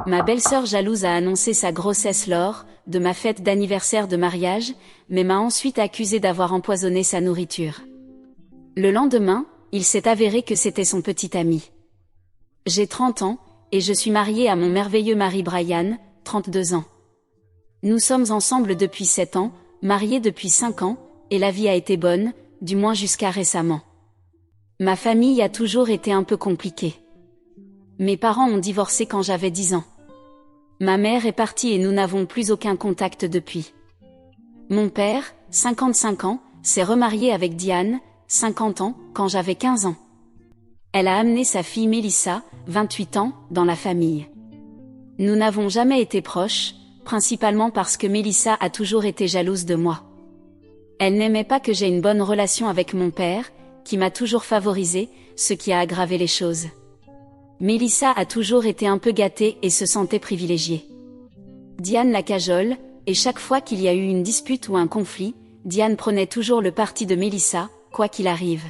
Ma belle-sœur jalouse a annoncé sa grossesse lors de ma fête d'anniversaire de mariage, mais m'a ensuite accusé d'avoir empoisonné sa nourriture. Le lendemain, il s'est avéré que c'était son petit ami. J'ai 30 ans, et je suis mariée à mon merveilleux mari Brian, 32 ans. Nous sommes ensemble depuis 7 ans, mariés depuis 5 ans, et la vie a été bonne, du moins jusqu'à récemment. Ma famille a toujours été un peu compliquée. Mes parents ont divorcé quand j'avais 10 ans. Ma mère est partie et nous n'avons plus aucun contact depuis. Mon père, 55 ans, s'est remarié avec Diane, 50 ans, quand j'avais 15 ans. Elle a amené sa fille Mélissa, 28 ans, dans la famille. Nous n'avons jamais été proches, principalement parce que Mélissa a toujours été jalouse de moi. Elle n'aimait pas que j'aie une bonne relation avec mon père, qui m'a toujours favorisée, ce qui a aggravé les choses. Mélissa a toujours été un peu gâtée et se sentait privilégiée. Diane la cajole, et chaque fois qu'il y a eu une dispute ou un conflit, Diane prenait toujours le parti de Mélissa, quoi qu'il arrive.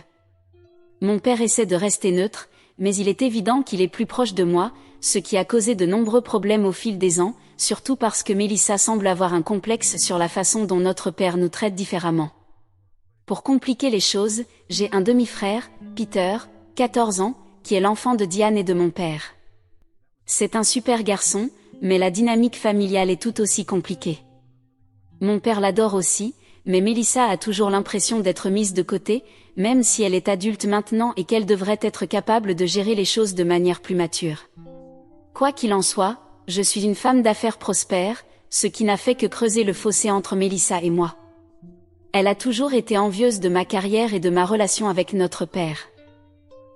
Mon père essaie de rester neutre, mais il est évident qu'il est plus proche de moi, ce qui a causé de nombreux problèmes au fil des ans, surtout parce que Mélissa semble avoir un complexe sur la façon dont notre père nous traite différemment. Pour compliquer les choses, j'ai un demi-frère, Peter, 14 ans, qui est l'enfant de Diane et de mon père. C'est un super garçon, mais la dynamique familiale est tout aussi compliquée. Mon père l'adore aussi, mais Mélissa a toujours l'impression d'être mise de côté, même si elle est adulte maintenant et qu'elle devrait être capable de gérer les choses de manière plus mature. Quoi qu'il en soit, je suis une femme d'affaires prospère, ce qui n'a fait que creuser le fossé entre Mélissa et moi. Elle a toujours été envieuse de ma carrière et de ma relation avec notre père.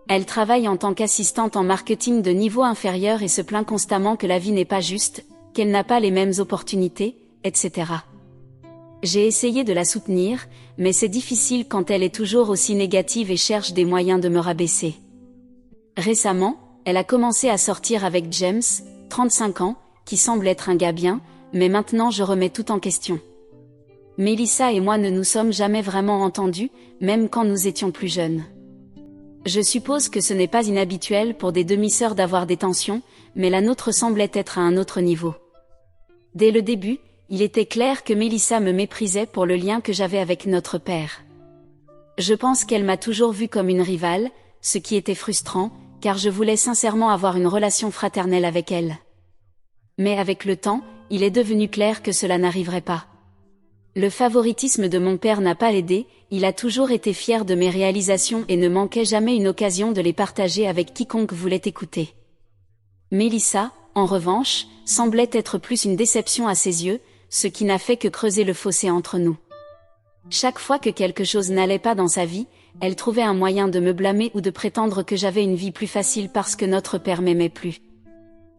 Elle travaille en tant qu'assistante en marketing de niveau inférieur et se plaint constamment que la vie n'est pas juste, qu'elle n'a pas les mêmes opportunités, etc. J'ai essayé de la soutenir, mais c'est difficile quand elle est toujours aussi négative et cherche des moyens de me rabaisser. Récemment, elle a commencé à sortir avec James, 35 ans, qui semble être un gars bien, mais maintenant je remets tout en question. Mélissa et moi ne nous sommes jamais vraiment entendus, même quand nous étions plus jeunes. Je suppose que ce n'est pas inhabituel pour des demi-sœurs d'avoir des tensions, mais la nôtre semblait être à un autre niveau. Dès le début, il était clair que Mélissa me méprisait pour le lien que j'avais avec notre père. Je pense qu'elle m'a toujours vue comme une rivale, ce qui était frustrant, car je voulais sincèrement avoir une relation fraternelle avec elle. Mais avec le temps, il est devenu clair que cela n'arriverait pas. Le favoritisme de mon père n'a pas aidé, il a toujours été fier de mes réalisations et ne manquait jamais une occasion de les partager avec quiconque voulait écouter. Mélissa, en revanche, semblait être plus une déception à ses yeux, ce qui n'a fait que creuser le fossé entre nous. Chaque fois que quelque chose n'allait pas dans sa vie, elle trouvait un moyen de me blâmer ou de prétendre que j'avais une vie plus facile parce que notre père m'aimait plus.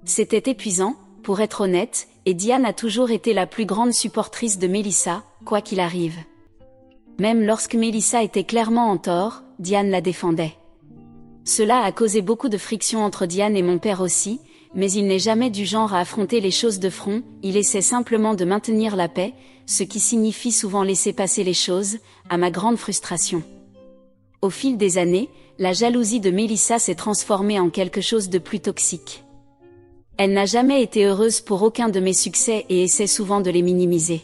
C'était épuisant, pour être honnête, et Diane a toujours été la plus grande supportrice de Mélissa, quoi qu'il arrive. Même lorsque Mélissa était clairement en tort, Diane la défendait. Cela a causé beaucoup de friction entre Diane et mon père aussi, mais il n'est jamais du genre à affronter les choses de front, il essaie simplement de maintenir la paix, ce qui signifie souvent laisser passer les choses, à ma grande frustration. Au fil des années, la jalousie de Mélissa s'est transformée en quelque chose de plus toxique. Elle n'a jamais été heureuse pour aucun de mes succès et essaie souvent de les minimiser.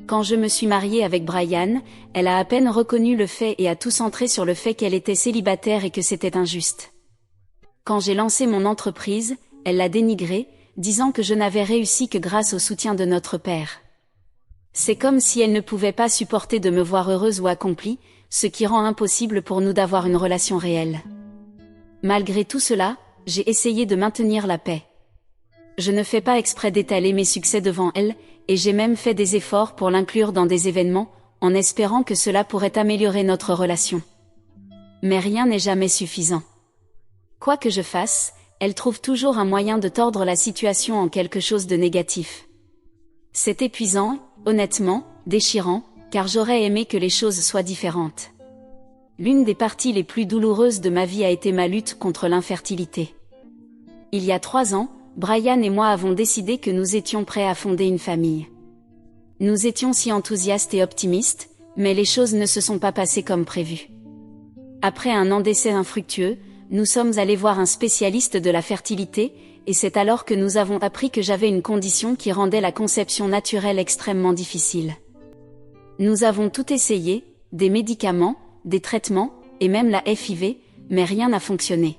Quand je me suis mariée avec Brian, elle a à peine reconnu le fait et a tout centré sur le fait qu'elle était célibataire et que c'était injuste. Quand j'ai lancé mon entreprise, elle l'a dénigré, disant que je n'avais réussi que grâce au soutien de notre père. C'est comme si elle ne pouvait pas supporter de me voir heureuse ou accomplie, ce qui rend impossible pour nous d'avoir une relation réelle. Malgré tout cela, j'ai essayé de maintenir la paix. Je ne fais pas exprès d'étaler mes succès devant elle, et j'ai même fait des efforts pour l'inclure dans des événements, en espérant que cela pourrait améliorer notre relation. Mais rien n'est jamais suffisant. Quoi que je fasse, elle trouve toujours un moyen de tordre la situation en quelque chose de négatif. C'est épuisant, honnêtement, déchirant, car j'aurais aimé que les choses soient différentes. L'une des parties les plus douloureuses de ma vie a été ma lutte contre l'infertilité. Il y a 3 ans, Brian et moi avons décidé que nous étions prêts à fonder une famille. Nous étions si enthousiastes et optimistes, mais les choses ne se sont pas passées comme prévu. Après un an d'essais infructueux, nous sommes allés voir un spécialiste de la fertilité, et c'est alors que nous avons appris que j'avais une condition qui rendait la conception naturelle extrêmement difficile. Nous avons tout essayé, des médicaments, des traitements, et même la FIV, mais rien n'a fonctionné.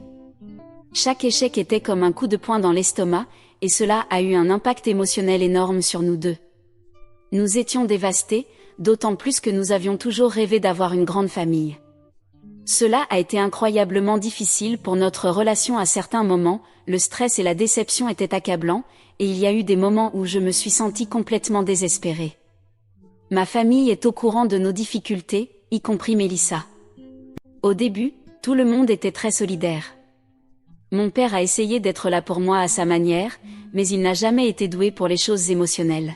Chaque échec était comme un coup de poing dans l'estomac, et cela a eu un impact émotionnel énorme sur nous deux. Nous étions dévastés, d'autant plus que nous avions toujours rêvé d'avoir une grande famille. Cela a été incroyablement difficile pour notre relation à certains moments, le stress et la déception étaient accablants, et il y a eu des moments où je me suis sentie complètement désespérée. Ma famille est au courant de nos difficultés, y compris Mélissa. Au début, tout le monde était très solidaire. Mon père a essayé d'être là pour moi à sa manière, mais il n'a jamais été doué pour les choses émotionnelles.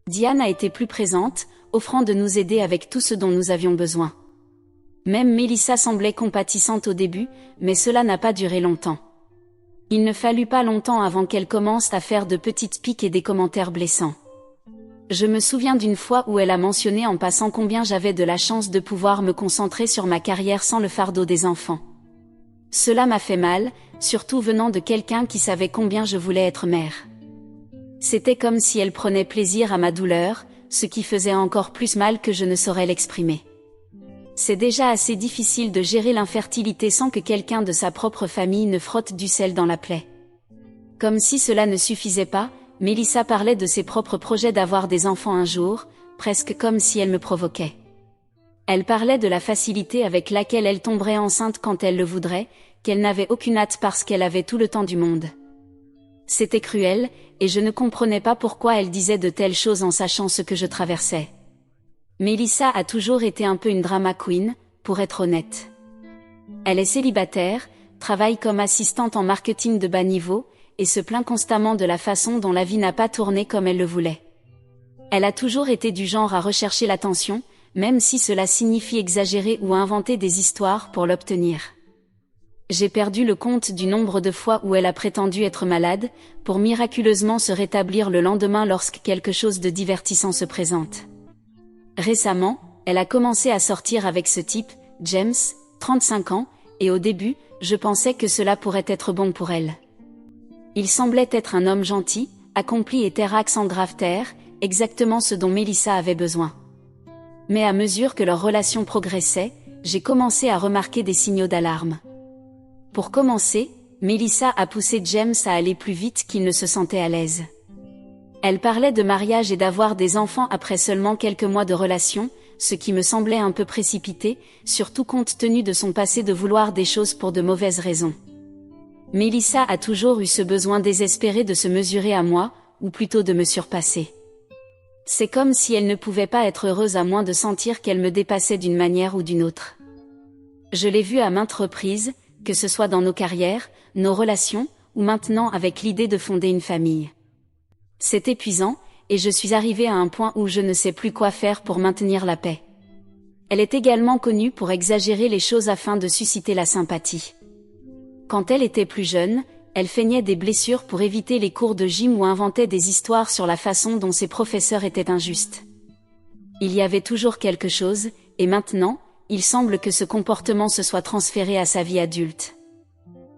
Diane a été plus présente, offrant de nous aider avec tout ce dont nous avions besoin. Même Mélissa semblait compatissante au début, mais cela n'a pas duré longtemps. Il ne fallut pas longtemps avant qu'elle commence à faire de petites piques et des commentaires blessants. Je me souviens d'une fois où elle a mentionné en passant combien j'avais de la chance de pouvoir me concentrer sur ma carrière sans le fardeau des enfants. Cela m'a fait mal, surtout venant de quelqu'un qui savait combien je voulais être mère. C'était comme si elle prenait plaisir à ma douleur, ce qui faisait encore plus mal que je ne saurais l'exprimer. C'est déjà assez difficile de gérer l'infertilité sans que quelqu'un de sa propre famille ne frotte du sel dans la plaie. Comme si cela ne suffisait pas, Mélissa parlait de ses propres projets d'avoir des enfants un jour, presque comme si elle me provoquait. Elle parlait de la facilité avec laquelle elle tomberait enceinte quand elle le voudrait, qu'elle n'avait aucune hâte parce qu'elle avait tout le temps du monde. C'était cruel, et je ne comprenais pas pourquoi elle disait de telles choses en sachant ce que je traversais. Mélissa a toujours été un peu une drama queen, pour être honnête. Elle est célibataire, travaille comme assistante en marketing de bas niveau, et se plaint constamment de la façon dont la vie n'a pas tourné comme elle le voulait. Elle a toujours été du genre à rechercher l'attention, même si cela signifie exagérer ou inventer des histoires pour l'obtenir. J'ai perdu le compte du nombre de fois où elle a prétendu être malade, pour miraculeusement se rétablir le lendemain lorsque quelque chose de divertissant se présente. Récemment, elle a commencé à sortir avec ce type, James, 35 ans, et au début, je pensais que cela pourrait être bon pour elle. Il semblait être un homme gentil, accompli et terrax en grave terre, exactement ce dont Mélissa avait besoin. Mais à mesure que leur relation progressait, j'ai commencé à remarquer des signaux d'alarme. Pour commencer, Mélissa a poussé James à aller plus vite qu'il ne se sentait à l'aise. Elle parlait de mariage et d'avoir des enfants après seulement quelques mois de relation, ce qui me semblait un peu précipité, surtout compte tenu de son passé de vouloir des choses pour de mauvaises raisons. Mélissa a toujours eu ce besoin désespéré de se mesurer à moi, ou plutôt de me surpasser. C'est comme si elle ne pouvait pas être heureuse à moins de sentir qu'elle me dépassait d'une manière ou d'une autre. Je l'ai vue à maintes reprises, que ce soit dans nos carrières, nos relations, ou maintenant avec l'idée de fonder une famille. C'est épuisant, et je suis arrivée à un point où je ne sais plus quoi faire pour maintenir la paix. Elle est également connue pour exagérer les choses afin de susciter la sympathie. Quand elle était plus jeune, elle feignait des blessures pour éviter les cours de gym ou inventait des histoires sur la façon dont ses professeurs étaient injustes. Il y avait toujours quelque chose, et maintenant, il semble que ce comportement se soit transféré à sa vie adulte.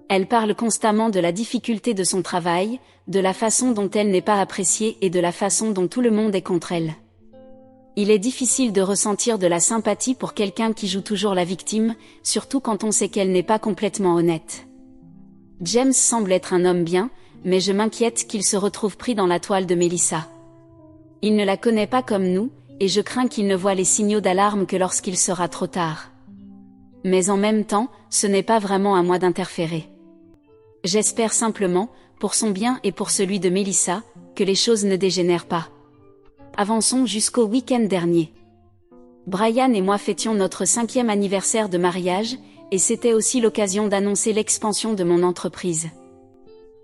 Elle parle constamment de la difficulté de son travail, de la façon dont elle n'est pas appréciée et de la façon dont tout le monde est contre elle. Il est difficile de ressentir de la sympathie pour quelqu'un qui joue toujours la victime, surtout quand on sait qu'elle n'est pas complètement honnête. James semble être un homme bien, mais je m'inquiète qu'il se retrouve pris dans la toile de Mélissa. Il ne la connaît pas comme nous, et je crains qu'il ne voie les signaux d'alarme que lorsqu'il sera trop tard. Mais en même temps, ce n'est pas vraiment à moi d'interférer. J'espère simplement, pour son bien et pour celui de Mélissa, que les choses ne dégénèrent pas. Avançons jusqu'au week-end dernier. Brian et moi fêtions notre 5e anniversaire de mariage, et c'était aussi l'occasion d'annoncer l'expansion de mon entreprise.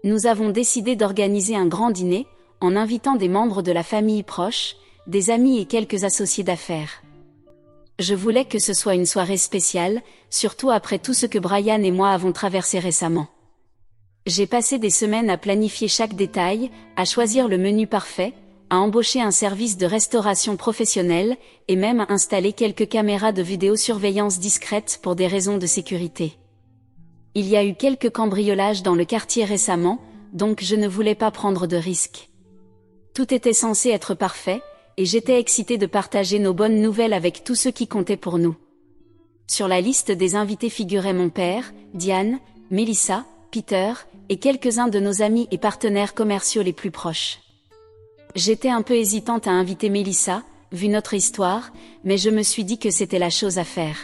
Nous avons décidé d'organiser un grand dîner, en invitant des membres de la famille proche, des amis et quelques associés d'affaires. Je voulais que ce soit une soirée spéciale, surtout après tout ce que Brian et moi avons traversé récemment. J'ai passé des semaines à planifier chaque détail, à choisir le menu parfait, à embaucher un service de restauration professionnel, et même à installer quelques caméras de vidéosurveillance discrètes pour des raisons de sécurité. Il y a eu quelques cambriolages dans le quartier récemment, donc je ne voulais pas prendre de risques. Tout était censé être parfait, et j'étais excitée de partager nos bonnes nouvelles avec tous ceux qui comptaient pour nous. Sur la liste des invités figuraient mon père, Diane, Melissa, Peter, et quelques-uns de nos amis et partenaires commerciaux les plus proches. J'étais un peu hésitante à inviter Melissa, vu notre histoire, mais je me suis dit que c'était la chose à faire.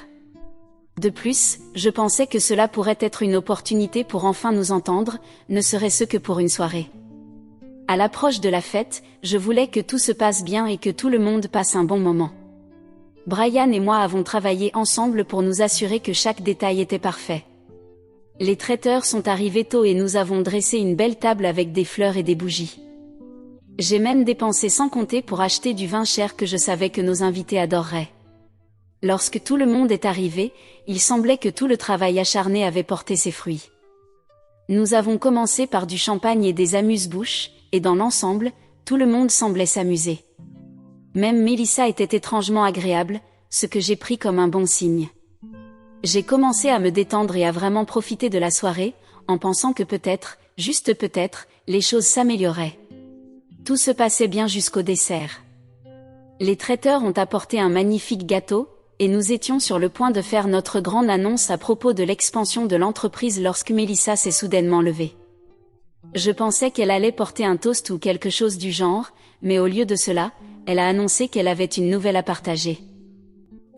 De plus, je pensais que cela pourrait être une opportunité pour enfin nous entendre, ne serait-ce que pour une soirée. À l'approche de la fête, je voulais que tout se passe bien et que tout le monde passe un bon moment. Brian et moi avons travaillé ensemble pour nous assurer que chaque détail était parfait. Les traiteurs sont arrivés tôt et nous avons dressé une belle table avec des fleurs et des bougies. J'ai même dépensé sans compter pour acheter du vin cher que je savais que nos invités adoreraient. Lorsque tout le monde est arrivé, il semblait que tout le travail acharné avait porté ses fruits. Nous avons commencé par du champagne et des amuse-bouches, et dans l'ensemble, tout le monde semblait s'amuser. Même Melissa était étrangement agréable, ce que j'ai pris comme un bon signe. J'ai commencé à me détendre et à vraiment profiter de la soirée, en pensant que peut-être, juste peut-être, les choses s'amélioraient. Tout se passait bien jusqu'au dessert. Les traiteurs ont apporté un magnifique gâteau, et nous étions sur le point de faire notre grande annonce à propos de l'expansion de l'entreprise lorsque Melissa s'est soudainement levée. Je pensais qu'elle allait porter un toast ou quelque chose du genre, mais au lieu de cela, elle a annoncé qu'elle avait une nouvelle à partager.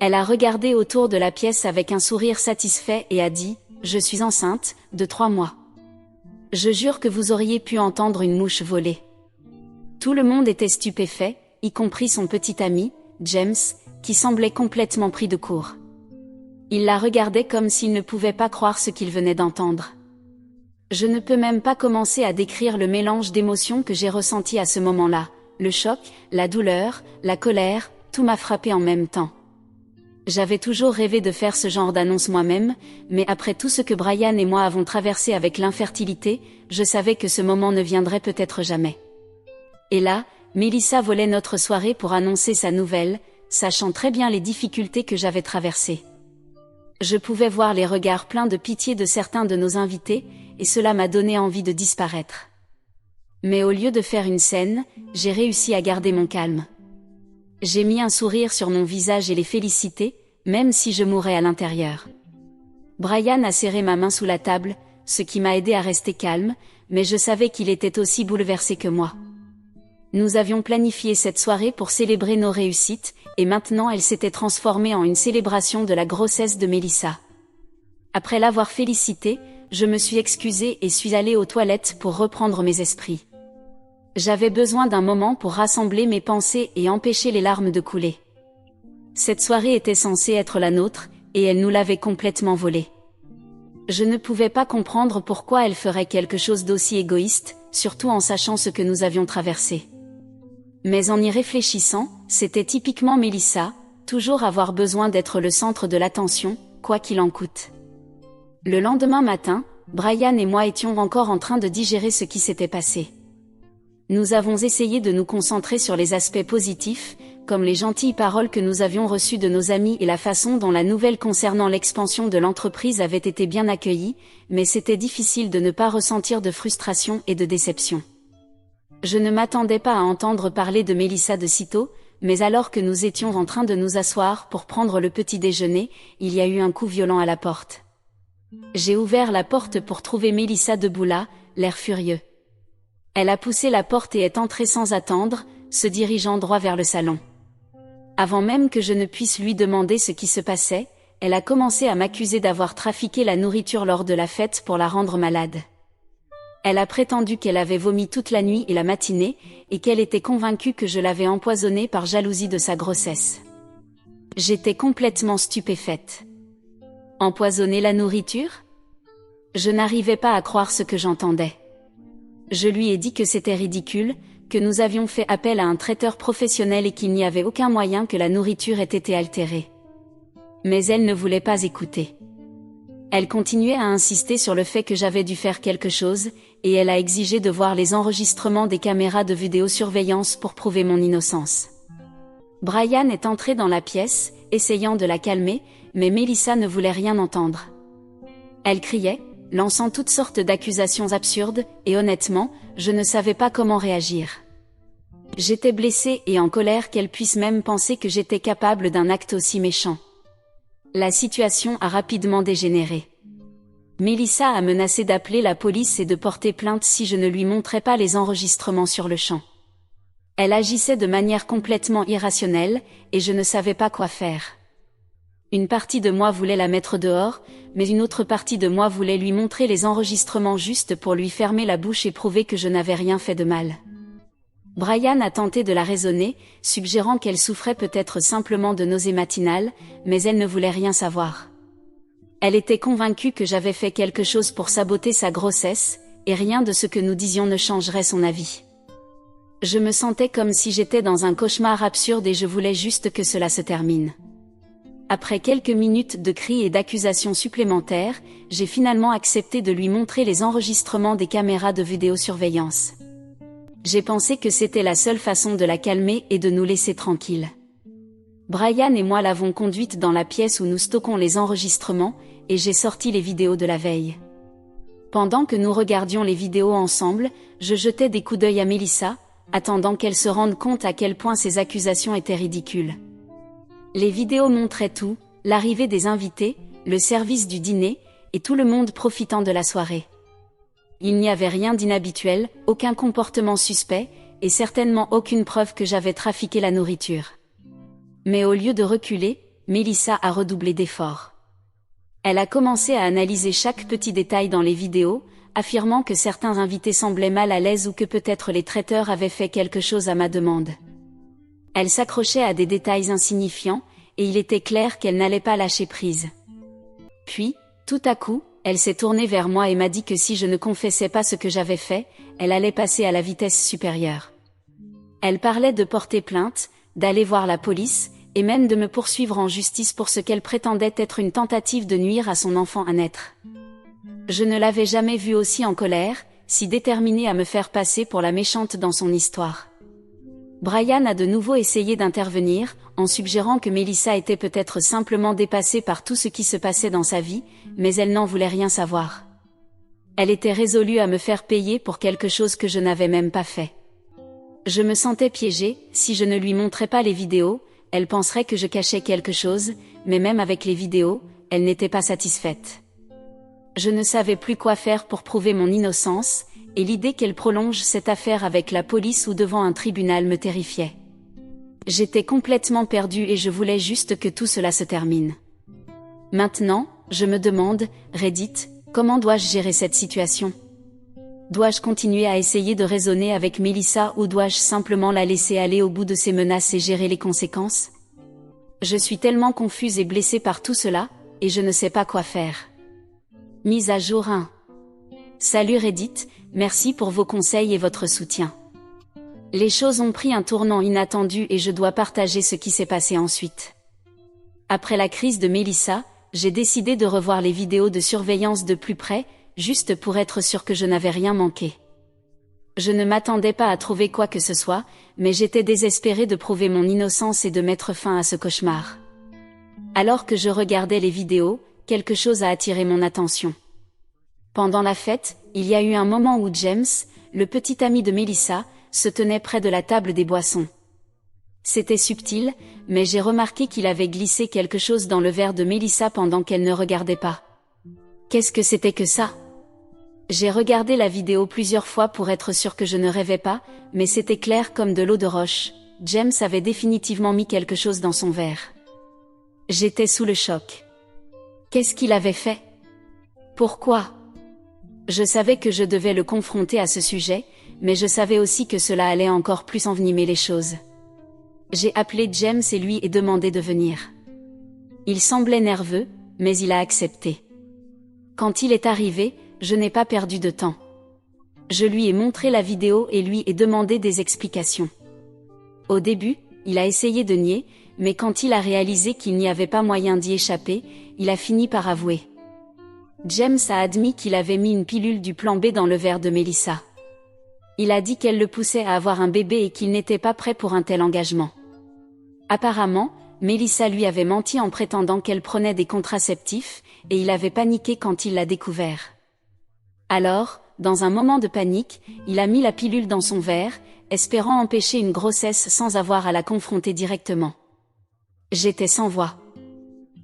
Elle a regardé autour de la pièce avec un sourire satisfait et a dit « Je suis enceinte, de 3 mois. Je jure que vous auriez pu entendre une mouche voler. » Tout le monde était stupéfait, y compris son petit ami, James, qui semblait complètement pris de court. Il la regardait comme s'il ne pouvait pas croire ce qu'il venait d'entendre. Je ne peux même pas commencer à décrire le mélange d'émotions que j'ai ressenti à ce moment-là. Le choc, la douleur, la colère, tout m'a frappé en même temps. J'avais toujours rêvé de faire ce genre d'annonce moi-même, mais après tout ce que Brian et moi avons traversé avec l'infertilité, je savais que ce moment ne viendrait peut-être jamais. Et là, Melissa volait notre soirée pour annoncer sa nouvelle, sachant très bien les difficultés que j'avais traversées. Je pouvais voir les regards pleins de pitié de certains de nos invités, et cela m'a donné envie de disparaître. Mais au lieu de faire une scène, j'ai réussi à garder mon calme. J'ai mis un sourire sur mon visage et les félicité, même si je mourais à l'intérieur. Brian a serré ma main sous la table, ce qui m'a aidé à rester calme, mais je savais qu'il était aussi bouleversé que moi. Nous avions planifié cette soirée pour célébrer nos réussites, et maintenant elle s'était transformée en une célébration de la grossesse de Melissa. Après l'avoir félicitée, je me suis excusée et suis allée aux toilettes pour reprendre mes esprits. J'avais besoin d'un moment pour rassembler mes pensées et empêcher les larmes de couler. Cette soirée était censée être la nôtre, et elle nous l'avait complètement volée. Je ne pouvais pas comprendre pourquoi elle ferait quelque chose d'aussi égoïste, surtout en sachant ce que nous avions traversé. Mais en y réfléchissant, c'était typiquement Melissa, toujours avoir besoin d'être le centre de l'attention, quoi qu'il en coûte. Le lendemain matin, Brian et moi étions encore en train de digérer ce qui s'était passé. Nous avons essayé de nous concentrer sur les aspects positifs, comme les gentilles paroles que nous avions reçues de nos amis et la façon dont la nouvelle concernant l'expansion de l'entreprise avait été bien accueillie, mais c'était difficile de ne pas ressentir de frustration et de déception. Je ne m'attendais pas à entendre parler de Melissa de sitôt, mais alors que nous étions en train de nous asseoir pour prendre le petit déjeuner, il y a eu un coup violent à la porte. J'ai ouvert la porte pour trouver Melissa debout là, l'air furieux. Elle a poussé la porte et est entrée sans attendre, se dirigeant droit vers le salon. Avant même que je ne puisse lui demander ce qui se passait, elle a commencé à m'accuser d'avoir trafiqué la nourriture lors de la fête pour la rendre malade. Elle a prétendu qu'elle avait vomi toute la nuit et la matinée, et qu'elle était convaincue que je l'avais empoisonnée par jalousie de sa grossesse. J'étais complètement stupéfaite. Empoisonner la nourriture ? Je n'arrivais pas à croire ce que j'entendais. Je lui ai dit que c'était ridicule, que nous avions fait appel à un traiteur professionnel et qu'il n'y avait aucun moyen que la nourriture ait été altérée. Mais elle ne voulait pas écouter. Elle continuait à insister sur le fait que j'avais dû faire quelque chose, et elle a exigé de voir les enregistrements des caméras de vidéosurveillance pour prouver mon innocence. Brian est entré dans la pièce, essayant de la calmer, mais Melissa ne voulait rien entendre. Elle criait, lançant toutes sortes d'accusations absurdes, et honnêtement, je ne savais pas comment réagir. J'étais blessée et en colère qu'elle puisse même penser que j'étais capable d'un acte aussi méchant. La situation a rapidement dégénéré. Mélissa a menacé d'appeler la police et de porter plainte si je ne lui montrais pas les enregistrements sur le champ. Elle agissait de manière complètement irrationnelle, et je ne savais pas quoi faire. Une partie de moi voulait la mettre dehors, mais une autre partie de moi voulait lui montrer les enregistrements juste pour lui fermer la bouche et prouver que je n'avais rien fait de mal. Brian a tenté de la raisonner, suggérant qu'elle souffrait peut-être simplement de nausées matinales, mais elle ne voulait rien savoir. Elle était convaincue que j'avais fait quelque chose pour saboter sa grossesse, et rien de ce que nous disions ne changerait son avis. Je me sentais comme si j'étais dans un cauchemar absurde et je voulais juste que cela se termine. Après quelques minutes de cris et d'accusations supplémentaires, j'ai finalement accepté de lui montrer les enregistrements des caméras de vidéosurveillance. J'ai pensé que c'était la seule façon de la calmer et de nous laisser tranquilles. Brian et moi l'avons conduite dans la pièce où nous stockons les enregistrements, et j'ai sorti les vidéos de la veille. Pendant que nous regardions les vidéos ensemble, je jetais des coups d'œil à Mélissa, attendant qu'elle se rende compte à quel point ces accusations étaient ridicules. Les vidéos montraient tout, l'arrivée des invités, le service du dîner, et tout le monde profitant de la soirée. Il n'y avait rien d'inhabituel, aucun comportement suspect, et certainement aucune preuve que j'avais trafiqué la nourriture. Mais au lieu de reculer, Mélissa a redoublé d'efforts. Elle a commencé à analyser chaque petit détail dans les vidéos, affirmant que certains invités semblaient mal à l'aise ou que peut-être les traiteurs avaient fait quelque chose à ma demande. Elle s'accrochait à des détails insignifiants, et il était clair qu'elle n'allait pas lâcher prise. Puis, tout à coup, elle s'est tournée vers moi et m'a dit que si je ne confessais pas ce que j'avais fait, elle allait passer à la vitesse supérieure. Elle parlait de porter plainte, d'aller voir la police, et même de me poursuivre en justice pour ce qu'elle prétendait être une tentative de nuire à son enfant à naître. Je ne l'avais jamais vue aussi en colère, si déterminée à me faire passer pour la méchante dans son histoire. Brian a de nouveau essayé d'intervenir, en suggérant que Mélissa était peut-être simplement dépassée par tout ce qui se passait dans sa vie, mais elle n'en voulait rien savoir. Elle était résolue à me faire payer pour quelque chose que je n'avais même pas fait. Je me sentais piégée, si je ne lui montrais pas les vidéos, elle penserait que je cachais quelque chose, mais même avec les vidéos, elle n'était pas satisfaite. Je ne savais plus quoi faire pour prouver mon innocence, et l'idée qu'elle prolonge cette affaire avec la police ou devant un tribunal me terrifiait. J'étais complètement perdue et je voulais juste que tout cela se termine. Maintenant, je me demande, Reddit, comment dois-je gérer cette situation ? Dois-je continuer à essayer de raisonner avec Mélissa ou dois-je simplement la laisser aller au bout de ses menaces et gérer les conséquences ? Je suis tellement confuse et blessée par tout cela, et je ne sais pas quoi faire. Mise à jour 1. Salut Reddit, merci pour vos conseils et votre soutien. Les choses ont pris un tournant inattendu et je dois partager ce qui s'est passé ensuite. Après la crise de Mélissa, j'ai décidé de revoir les vidéos de surveillance de plus près, juste pour être sûr que je n'avais rien manqué. Je ne m'attendais pas à trouver quoi que ce soit, mais j'étais désespérée de prouver mon innocence et de mettre fin à ce cauchemar. Alors que je regardais les vidéos, quelque chose a attiré mon attention. Pendant la fête, il y a eu un moment où James, le petit ami de Mélissa, se tenait près de la table des boissons. C'était subtil, mais j'ai remarqué qu'il avait glissé quelque chose dans le verre de Mélissa pendant qu'elle ne regardait pas. Qu'est-ce que c'était que ça ? J'ai regardé la vidéo plusieurs fois pour être sûr que je ne rêvais pas, mais c'était clair comme de l'eau de roche. James avait définitivement mis quelque chose dans son verre. J'étais sous le choc. Qu'est-ce qu'il avait fait ? Pourquoi ? Je savais que je devais le confronter à ce sujet, mais je savais aussi que cela allait encore plus envenimer les choses. J'ai appelé James et lui ai demandé de venir. Il semblait nerveux, mais il a accepté. Quand il est arrivé, je n'ai pas perdu de temps. Je lui ai montré la vidéo et lui ai demandé des explications. Au début, il a essayé de nier, mais quand il a réalisé qu'il n'y avait pas moyen d'y échapper, il a fini par avouer. James a admis qu'il avait mis une pilule du plan B dans le verre de Mélissa. Il a dit qu'elle le poussait à avoir un bébé et qu'il n'était pas prêt pour un tel engagement. Apparemment, Mélissa lui avait menti en prétendant qu'elle prenait des contraceptifs, et il avait paniqué quand il l'a découvert. Alors, dans un moment de panique, il a mis la pilule dans son verre, espérant empêcher une grossesse sans avoir à la confronter directement. J'étais sans voix.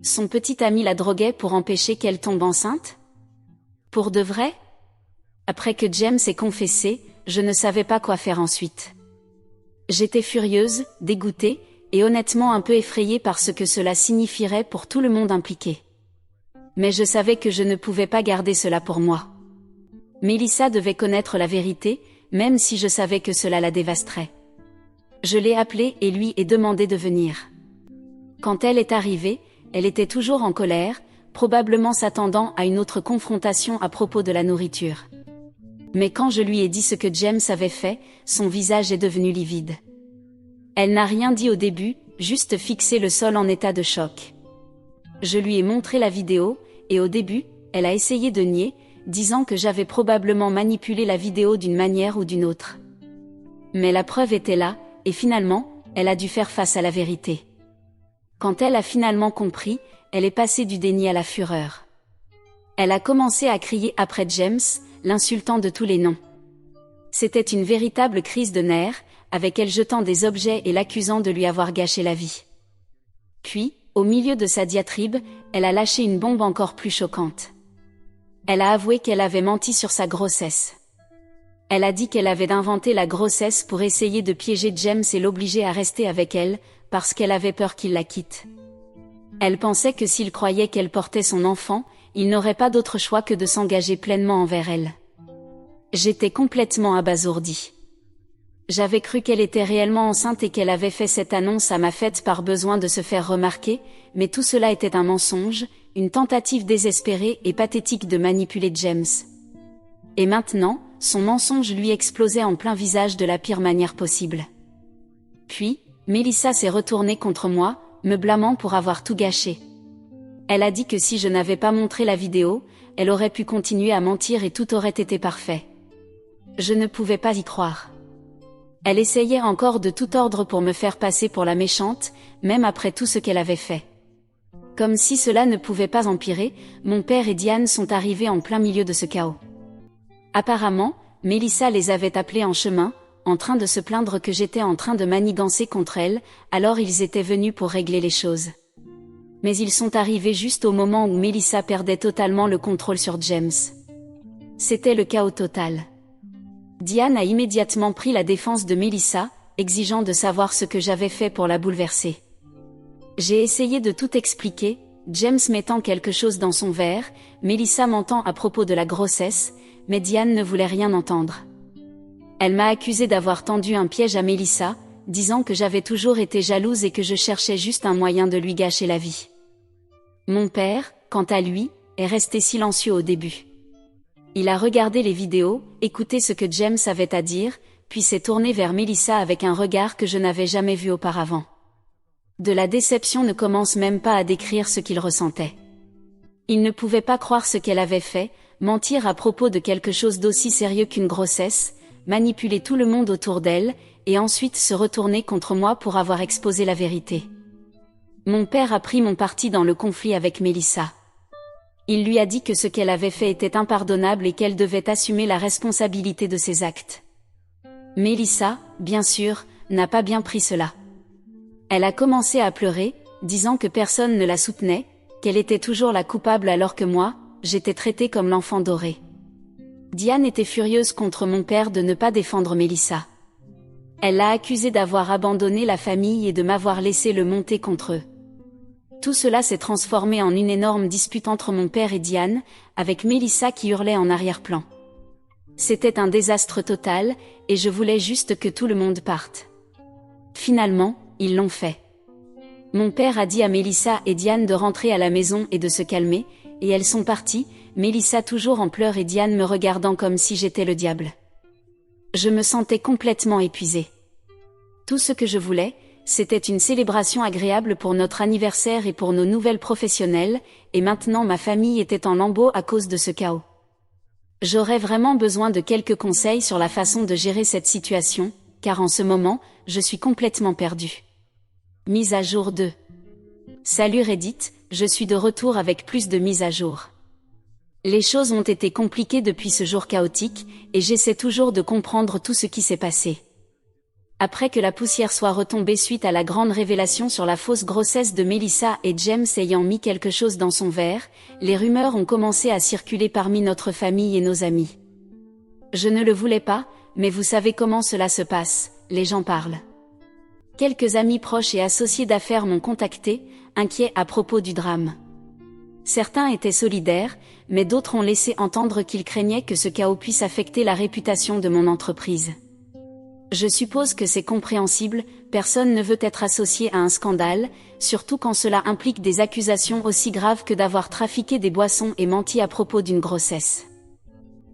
Son petit ami la droguait pour empêcher qu'elle tombe enceinte? Pour de vrai? Après que James ait confessé, je ne savais pas quoi faire ensuite. J'étais furieuse, dégoûtée, et honnêtement un peu effrayée par ce que cela signifierait pour tout le monde impliqué. Mais je savais que je ne pouvais pas garder cela pour moi. Melissa devait connaître la vérité, même si je savais que cela la dévasterait. Je l'ai appelée et lui ai demandé de venir. Quand elle est arrivée, elle était toujours en colère, probablement s'attendant à une autre confrontation à propos de la nourriture. Mais quand je lui ai dit ce que James avait fait, son visage est devenu livide. Elle n'a rien dit au début, juste fixé le sol en état de choc. Je lui ai montré la vidéo, et au début, elle a essayé de nier, disant que j'avais probablement manipulé la vidéo d'une manière ou d'une autre. Mais la preuve était là, et finalement, elle a dû faire face à la vérité. Quand elle a finalement compris, elle est passée du déni à la fureur. Elle a commencé à crier après James, l'insultant de tous les noms. C'était une véritable crise de nerfs, avec elle jetant des objets et l'accusant de lui avoir gâché la vie. Puis, au milieu de sa diatribe, elle a lâché une bombe encore plus choquante. Elle a avoué qu'elle avait menti sur sa grossesse. Elle a dit qu'elle avait inventé la grossesse pour essayer de piéger James et l'obliger à rester avec elle, parce qu'elle avait peur qu'il la quitte. Elle pensait que s'il croyait qu'elle portait son enfant, il n'aurait pas d'autre choix que de s'engager pleinement envers elle. J'étais complètement abasourdie. J'avais cru qu'elle était réellement enceinte et qu'elle avait fait cette annonce à ma fête par besoin de se faire remarquer, mais tout cela était un mensonge, une tentative désespérée et pathétique de manipuler James. Et maintenant, son mensonge lui explosait en plein visage de la pire manière possible. Puis, Melissa s'est retournée contre moi, me blâmant pour avoir tout gâché. Elle a dit que si je n'avais pas montré la vidéo, elle aurait pu continuer à mentir et tout aurait été parfait. Je ne pouvais pas y croire. Elle essayait encore de tout ordre pour me faire passer pour la méchante, même après tout ce qu'elle avait fait. Comme si cela ne pouvait pas empirer, mon père et Diane sont arrivés en plein milieu de ce chaos. Apparemment, Melissa les avait appelés en chemin, en train de se plaindre que j'étais en train de manigancer contre elle, alors ils étaient venus pour régler les choses. Mais ils sont arrivés juste au moment où Melissa perdait totalement le contrôle sur James. C'était le chaos total. Diane a immédiatement pris la défense de Melissa, exigeant de savoir ce que j'avais fait pour la bouleverser. J'ai essayé de tout expliquer, James mettant quelque chose dans son verre, Melissa mentant à propos de la grossesse, mais Diane ne voulait rien entendre. Elle m'a accusé d'avoir tendu un piège à Melissa, disant que j'avais toujours été jalouse et que je cherchais juste un moyen de lui gâcher la vie. Mon père, quant à lui, est resté silencieux au début. Il a regardé les vidéos, écouté ce que James avait à dire, puis s'est tourné vers Melissa avec un regard que je n'avais jamais vu auparavant. De la déception ne commence même pas à décrire ce qu'il ressentait. Il ne pouvait pas croire ce qu'elle avait fait, mentir à propos de quelque chose d'aussi sérieux qu'une grossesse, manipuler tout le monde autour d'elle, et ensuite se retourner contre moi pour avoir exposé la vérité. Mon père a pris mon parti dans le conflit avec Melissa. Il lui a dit que ce qu'elle avait fait était impardonnable et qu'elle devait assumer la responsabilité de ses actes. Melissa, bien sûr, n'a pas bien pris cela. Elle a commencé à pleurer, disant que personne ne la soutenait, qu'elle était toujours la coupable alors que moi, j'étais traitée comme l'enfant doré. Diane était furieuse contre mon père de ne pas défendre Melissa. Elle l'a accusé d'avoir abandonné la famille et de m'avoir laissé le monter contre eux. Tout cela s'est transformé en une énorme dispute entre mon père et Diane, avec Melissa qui hurlait en arrière-plan. C'était un désastre total, et je voulais juste que tout le monde parte. Finalement, ils l'ont fait. Mon père a dit à Melissa et Diane de rentrer à la maison et de se calmer, et elles sont parties, Melissa toujours en pleurs et Diane me regardant comme si j'étais le diable. Je me sentais complètement épuisée. Tout ce que je voulais, c'était une célébration agréable pour notre anniversaire et pour nos nouvelles professionnelles, et maintenant ma famille était en lambeaux à cause de ce chaos. J'aurais vraiment besoin de quelques conseils sur la façon de gérer cette situation, car en ce moment, je suis complètement perdue. Mise à jour 2. Salut Reddit, je suis de retour avec plus de mises à jour. Les choses ont été compliquées depuis ce jour chaotique, et j'essaie toujours de comprendre tout ce qui s'est passé. Après que la poussière soit retombée suite à la grande révélation sur la fausse grossesse de Melissa et James ayant mis quelque chose dans son verre, les rumeurs ont commencé à circuler parmi notre famille et nos amis. Je ne le voulais pas, mais vous savez comment cela se passe, les gens parlent. Quelques amis proches et associés d'affaires m'ont contacté, inquiets à propos du drame. Certains étaient solidaires, mais d'autres ont laissé entendre qu'ils craignaient que ce chaos puisse affecter la réputation de mon entreprise. Je suppose que c'est compréhensible, personne ne veut être associé à un scandale, surtout quand cela implique des accusations aussi graves que d'avoir trafiqué des boissons et menti à propos d'une grossesse.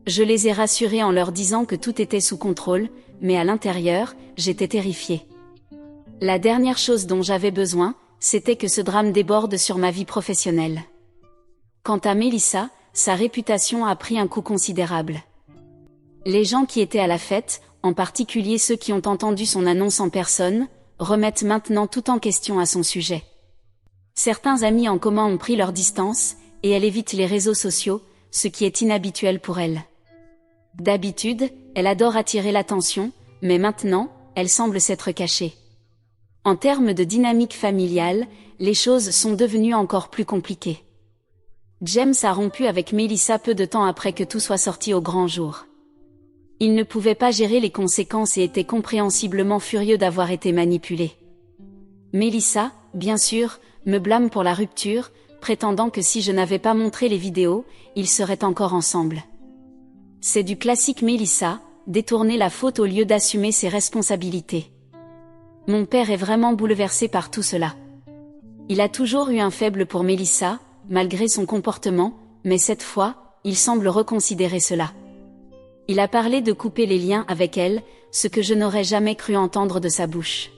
Je les ai rassurés en leur disant que tout était sous contrôle, mais à l'intérieur, j'étais terrifiée. La dernière chose dont j'avais besoin, c'était que ce drame déborde sur ma vie professionnelle. Quant à Melissa, sa réputation a pris un coup considérable. Les gens qui étaient à la fête, en particulier ceux qui ont entendu son annonce en personne, remettent maintenant tout en question à son sujet. Certains amis en commun ont pris leur distance, et elle évite les réseaux sociaux, ce qui est inhabituel pour elle. D'habitude, elle adore attirer l'attention, mais maintenant, elle semble s'être cachée. En termes de dynamique familiale, les choses sont devenues encore plus compliquées. James a rompu avec Melissa peu de temps après que tout soit sorti au grand jour. Il ne pouvait pas gérer les conséquences et était compréhensiblement furieux d'avoir été manipulé. Melissa, bien sûr, me blâme pour la rupture, prétendant que si je n'avais pas montré les vidéos, ils seraient encore ensemble. C'est du classique Melissa, détourner la faute au lieu d'assumer ses responsabilités. Mon père est vraiment bouleversé par tout cela. Il a toujours eu un faible pour Melissa, malgré son comportement, mais cette fois, il semble reconsidérer cela. Il a parlé de couper les liens avec elle, ce que je n'aurais jamais cru entendre de sa bouche.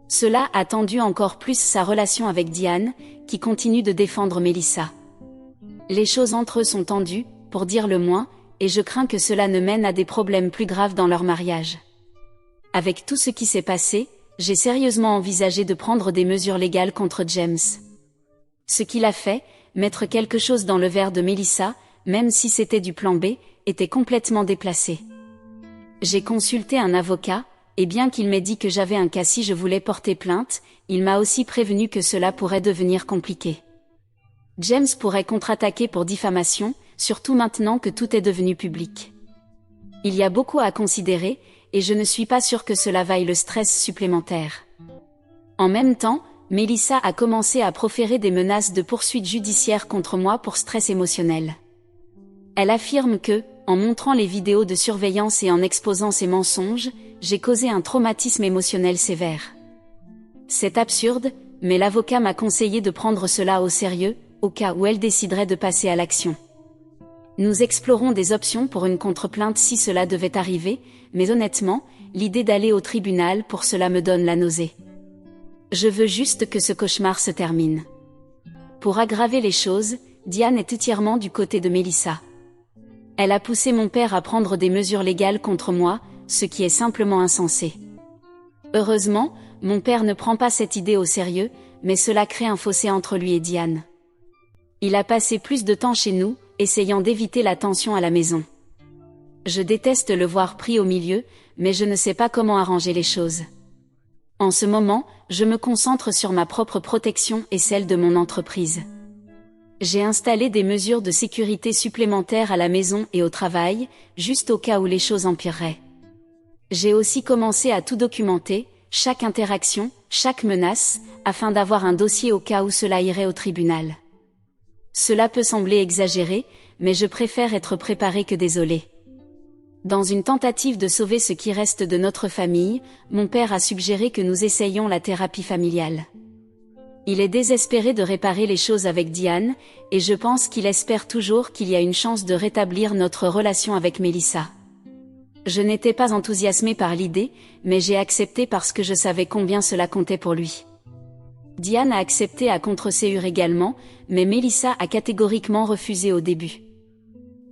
Cela a tendu encore plus sa relation avec Diane, qui continue de défendre Melissa. Les choses entre eux sont tendues, pour dire le moins, et je crains que cela ne mène à des problèmes plus graves dans leur mariage. Avec tout ce qui s'est passé, j'ai sérieusement envisagé de prendre des mesures légales contre James. Ce qu'il a fait, mettre quelque chose dans le verre de Melissa, même si c'était du plan B, était complètement déplacé. J'ai consulté un avocat, et bien qu'il m'ait dit que j'avais un cas si je voulais porter plainte, il m'a aussi prévenu que cela pourrait devenir compliqué. James pourrait contre-attaquer pour diffamation, surtout maintenant que tout est devenu public. Il y a beaucoup à considérer, et je ne suis pas sûre que cela vaille le stress supplémentaire. En même temps, Melissa a commencé à proférer des menaces de poursuites judiciaires contre moi pour stress émotionnel. Elle affirme que, en montrant les vidéos de surveillance et en exposant ses mensonges, j'ai causé un traumatisme émotionnel sévère. C'est absurde, mais l'avocat m'a conseillé de prendre cela au sérieux, au cas où elle déciderait de passer à l'action. Nous explorons des options pour une contre-plainte si cela devait arriver, mais honnêtement, l'idée d'aller au tribunal pour cela me donne la nausée. Je veux juste que ce cauchemar se termine. Pour aggraver les choses, Diane est entièrement du côté de Melissa. Elle a poussé mon père à prendre des mesures légales contre moi, ce qui est simplement insensé. Heureusement, mon père ne prend pas cette idée au sérieux, mais cela crée un fossé entre lui et Diane. Il a passé plus de temps chez nous, essayant d'éviter la tension à la maison. Je déteste le voir pris au milieu, mais je ne sais pas comment arranger les choses. En ce moment, je me concentre sur ma propre protection et celle de mon entreprise. J'ai installé des mesures de sécurité supplémentaires à la maison et au travail, juste au cas où les choses empireraient. J'ai aussi commencé à tout documenter, chaque interaction, chaque menace, afin d'avoir un dossier au cas où cela irait au tribunal. Cela peut sembler exagéré, mais je préfère être préparé que désolé. Dans une tentative de sauver ce qui reste de notre famille, mon père a suggéré que nous essayions la thérapie familiale. Il est désespéré de réparer les choses avec Diane, et je pense qu'il espère toujours qu'il y a une chance de rétablir notre relation avec Melissa. Je n'étais pas enthousiasmée par l'idée, mais j'ai accepté parce que je savais combien cela comptait pour lui. Diane a accepté à contre-séure également, mais Melissa a catégoriquement refusé au début.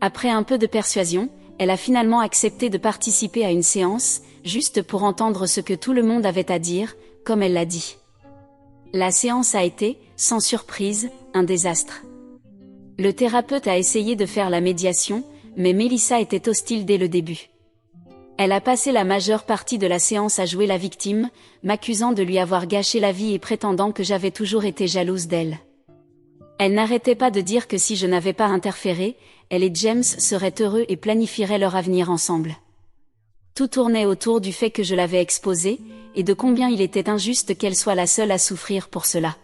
Après un peu de persuasion, elle a finalement accepté de participer à une séance, juste pour entendre ce que tout le monde avait à dire, comme elle l'a dit. La séance a été, sans surprise, un désastre. Le thérapeute a essayé de faire la médiation, mais Mélissa était hostile dès le début. Elle a passé la majeure partie de la séance à jouer la victime, m'accusant de lui avoir gâché la vie et prétendant que j'avais toujours été jalouse d'elle. Elle n'arrêtait pas de dire que si je n'avais pas interféré, elle et James seraient heureux et planifieraient leur avenir ensemble. Tout tournait autour du fait que je l'avais exposée, et de combien il était injuste qu'elle soit la seule à souffrir pour cela.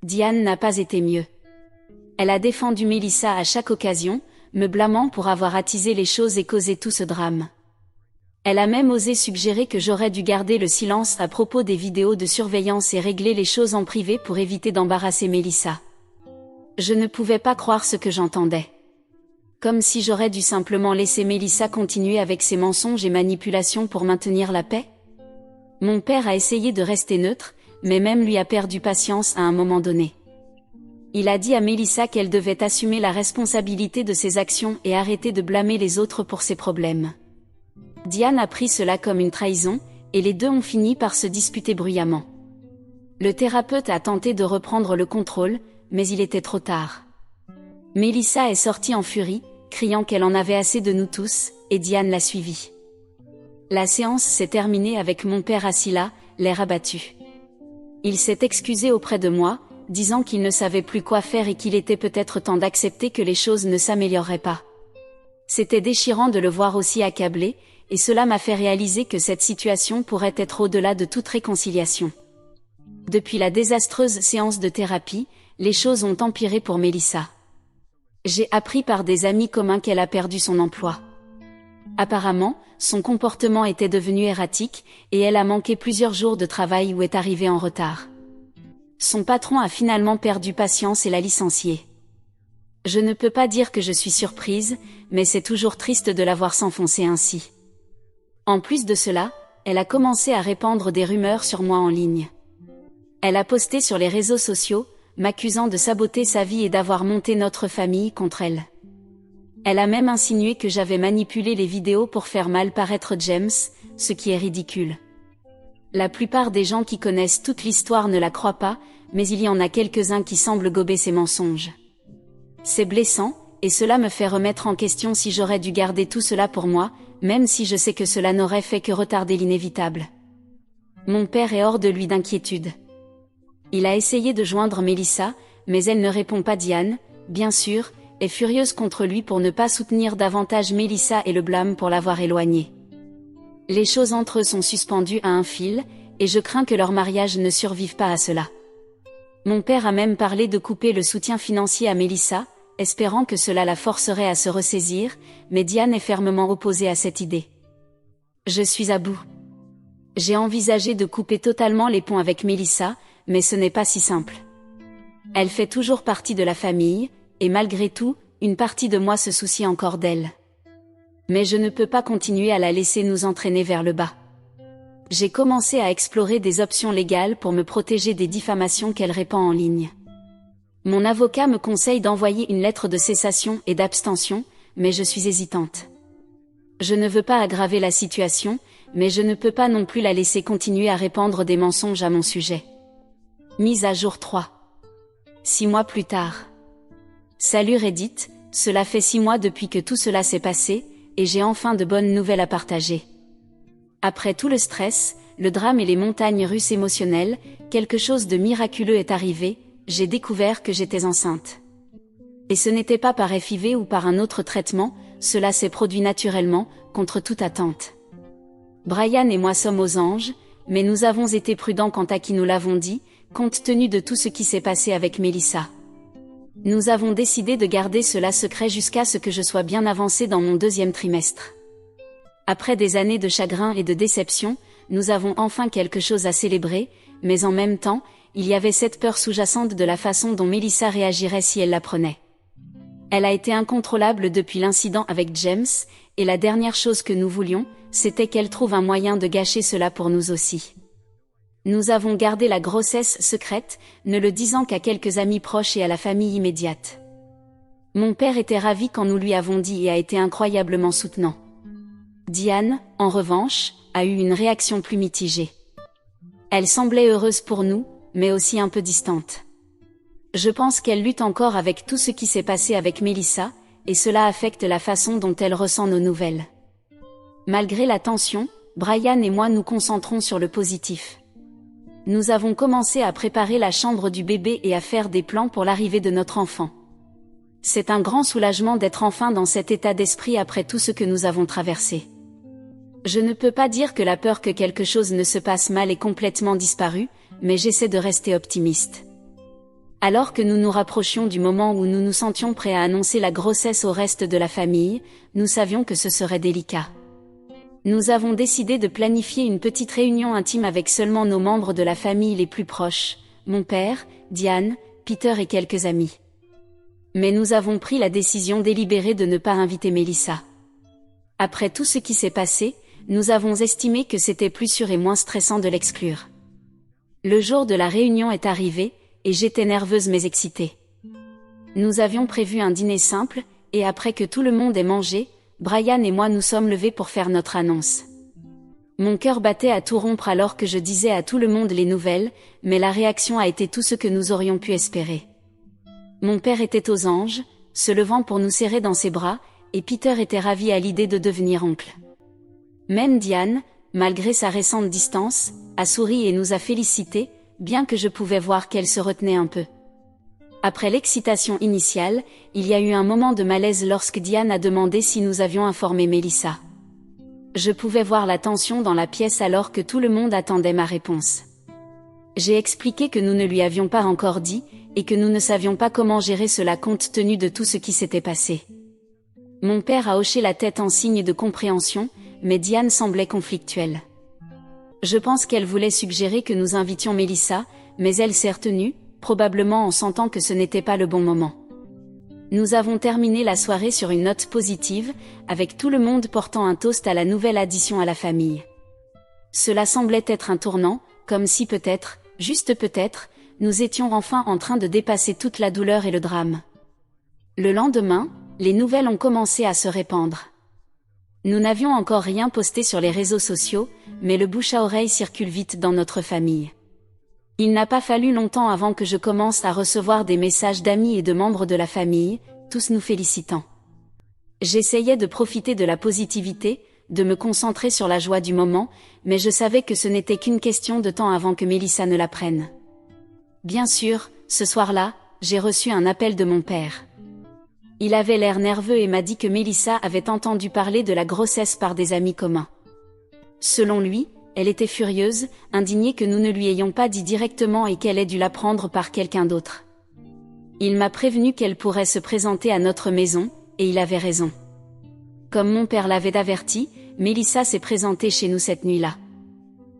Diane n'a pas été mieux. Elle a défendu Mélissa à chaque occasion, me blâmant pour avoir attisé les choses et causé tout ce drame. Elle a même osé suggérer que j'aurais dû garder le silence à propos des vidéos de surveillance et régler les choses en privé pour éviter d'embarrasser Mélissa. Je ne pouvais pas croire ce que j'entendais. Comme si j'aurais dû simplement laisser Mélissa continuer avec ses mensonges et manipulations pour maintenir la paix. Mon père a essayé de rester neutre, mais même lui a perdu patience à un moment donné. Il a dit à Mélissa qu'elle devait assumer la responsabilité de ses actions et arrêter de blâmer les autres pour ses problèmes. Diane a pris cela comme une trahison, et les deux ont fini par se disputer bruyamment. Le thérapeute a tenté de reprendre le contrôle, mais il était trop tard. Mélissa est sortie en furie, criant qu'elle en avait assez de nous tous, et Diane l'a suivie. La séance s'est terminée avec mon père assis là, l'air abattu. Il s'est excusé auprès de moi, disant qu'il ne savait plus quoi faire et qu'il était peut-être temps d'accepter que les choses ne s'amélioreraient pas. C'était déchirant de le voir aussi accablé, et cela m'a fait réaliser que cette situation pourrait être au-delà de toute réconciliation. Depuis la désastreuse séance de thérapie, les choses ont empiré pour Mélissa. J'ai appris par des amis communs qu'elle a perdu son emploi. Apparemment, son comportement était devenu erratique, et elle a manqué plusieurs jours de travail ou est arrivée en retard. Son patron a finalement perdu patience et l'a licenciée. Je ne peux pas dire que je suis surprise, mais c'est toujours triste de la voir s'enfoncer ainsi. En plus de cela, elle a commencé à répandre des rumeurs sur moi en ligne. Elle a posté sur les réseaux sociaux, m'accusant de saboter sa vie et d'avoir monté notre famille contre elle. Elle a même insinué que j'avais manipulé les vidéos pour faire mal paraître James, ce qui est ridicule. La plupart des gens qui connaissent toute l'histoire ne la croient pas, mais il y en a quelques-uns qui semblent gober ses mensonges. C'est blessant, et cela me fait remettre en question si j'aurais dû garder tout cela pour moi, même si je sais que cela n'aurait fait que retarder l'inévitable. Mon père est hors de lui d'inquiétude. Il a essayé de joindre Mélissa, mais elle ne répond pas. Diane, bien sûr, est furieuse contre lui pour ne pas soutenir davantage Mélissa et le blâme pour l'avoir éloignée. Les choses entre eux sont suspendues à un fil, et je crains que leur mariage ne survive pas à cela. Mon père a même parlé de couper le soutien financier à Mélissa, espérant que cela la forcerait à se ressaisir, mais Diane est fermement opposée à cette idée. Je suis à bout. J'ai envisagé de couper totalement les ponts avec Mélissa, mais ce n'est pas si simple. Elle fait toujours partie de la famille, et malgré tout, une partie de moi se soucie encore d'elle. Mais je ne peux pas continuer à la laisser nous entraîner vers le bas. J'ai commencé à explorer des options légales pour me protéger des diffamations qu'elle répand en ligne. Mon avocat me conseille d'envoyer une lettre de cessation et d'abstention, mais je suis hésitante. Je ne veux pas aggraver la situation, mais je ne peux pas non plus la laisser continuer à répandre des mensonges à mon sujet. Mise à jour 3. 6 mois plus tard. Salut Reddit, cela fait 6 mois depuis que tout cela s'est passé, et j'ai enfin de bonnes nouvelles à partager. Après tout le stress, le drame et les montagnes russes émotionnelles, quelque chose de miraculeux est arrivé, j'ai découvert que j'étais enceinte. Et ce n'était pas par FIV ou par un autre traitement, cela s'est produit naturellement, contre toute attente. Brian et moi sommes aux anges, mais nous avons été prudents quant à qui nous l'avons dit, compte tenu de tout ce qui s'est passé avec Mélissa. Nous avons décidé de garder cela secret jusqu'à ce que je sois bien avancée dans mon 2e trimestre. Après des années de chagrin et de déception, nous avons enfin quelque chose à célébrer, mais en même temps, il y avait cette peur sous-jacente de la façon dont Mélissa réagirait si elle l'apprenait. Elle a été incontrôlable depuis l'incident avec James, et la dernière chose que nous voulions, c'était qu'elle trouve un moyen de gâcher cela pour nous aussi. Nous avons gardé la grossesse secrète, ne le disant qu'à quelques amis proches et à la famille immédiate. Mon père était ravi quand nous lui avons dit et a été incroyablement soutenant. Diane, en revanche, a eu une réaction plus mitigée. Elle semblait heureuse pour nous, mais aussi un peu distante. Je pense qu'elle lutte encore avec tout ce qui s'est passé avec Melissa, et cela affecte la façon dont elle ressent nos nouvelles. Malgré la tension, Brian et moi nous concentrons sur le positif. Nous avons commencé à préparer la chambre du bébé et à faire des plans pour l'arrivée de notre enfant. C'est un grand soulagement d'être enfin dans cet état d'esprit après tout ce que nous avons traversé. Je ne peux pas dire que la peur que quelque chose ne se passe mal est complètement disparue, mais j'essaie de rester optimiste. Alors que nous nous rapprochions du moment où nous nous sentions prêts à annoncer la grossesse au reste de la famille, nous savions que ce serait délicat. Nous avons décidé de planifier une petite réunion intime avec seulement nos membres de la famille les plus proches, mon père, Diane, Peter et quelques amis. Mais nous avons pris la décision délibérée de ne pas inviter Melissa. Après tout ce qui s'est passé, nous avons estimé que c'était plus sûr et moins stressant de l'exclure. Le jour de la réunion est arrivé, et j'étais nerveuse mais excitée. Nous avions prévu un dîner simple, et après que tout le monde ait mangé, Brian et moi nous sommes levés pour faire notre annonce. Mon cœur battait à tout rompre alors que je disais à tout le monde les nouvelles, mais la réaction a été tout ce que nous aurions pu espérer. Mon père était aux anges, se levant pour nous serrer dans ses bras, et Peter était ravi à l'idée de devenir oncle. Même Diane, malgré sa récente distance, a souri et nous a félicités, bien que je pouvais voir qu'elle se retenait un peu. Après l'excitation initiale, il y a eu un moment de malaise lorsque Diane a demandé si nous avions informé Melissa. Je pouvais voir la tension dans la pièce alors que tout le monde attendait ma réponse. J'ai expliqué que nous ne lui avions pas encore dit, et que nous ne savions pas comment gérer cela compte tenu de tout ce qui s'était passé. Mon père a hoché la tête en signe de compréhension, mais Diane semblait conflictuelle. Je pense qu'elle voulait suggérer que nous invitions Melissa, mais elle s'est retenue, probablement en sentant que ce n'était pas le bon moment. Nous avons terminé la soirée sur une note positive, avec tout le monde portant un toast à la nouvelle addition à la famille. Cela semblait être un tournant, comme si peut-être, juste peut-être, nous étions enfin en train de dépasser toute la douleur et le drame. Le lendemain, les nouvelles ont commencé à se répandre. Nous n'avions encore rien posté sur les réseaux sociaux, mais le bouche à oreille circule vite dans notre famille. Il n'a pas fallu longtemps avant que je commence à recevoir des messages d'amis et de membres de la famille, tous nous félicitant. J'essayais de profiter de la positivité, de me concentrer sur la joie du moment, mais je savais que ce n'était qu'une question de temps avant que Melissa ne la prenne. Bien sûr, ce soir-là, j'ai reçu un appel de mon père. Il avait l'air nerveux et m'a dit que Melissa avait entendu parler de la grossesse par des amis communs. Selon lui, elle était furieuse, indignée que nous ne lui ayons pas dit directement et qu'elle ait dû l'apprendre par quelqu'un d'autre. Il m'a prévenu qu'elle pourrait se présenter à notre maison, et il avait raison. Comme mon père l'avait averti, Melissa s'est présentée chez nous cette nuit-là.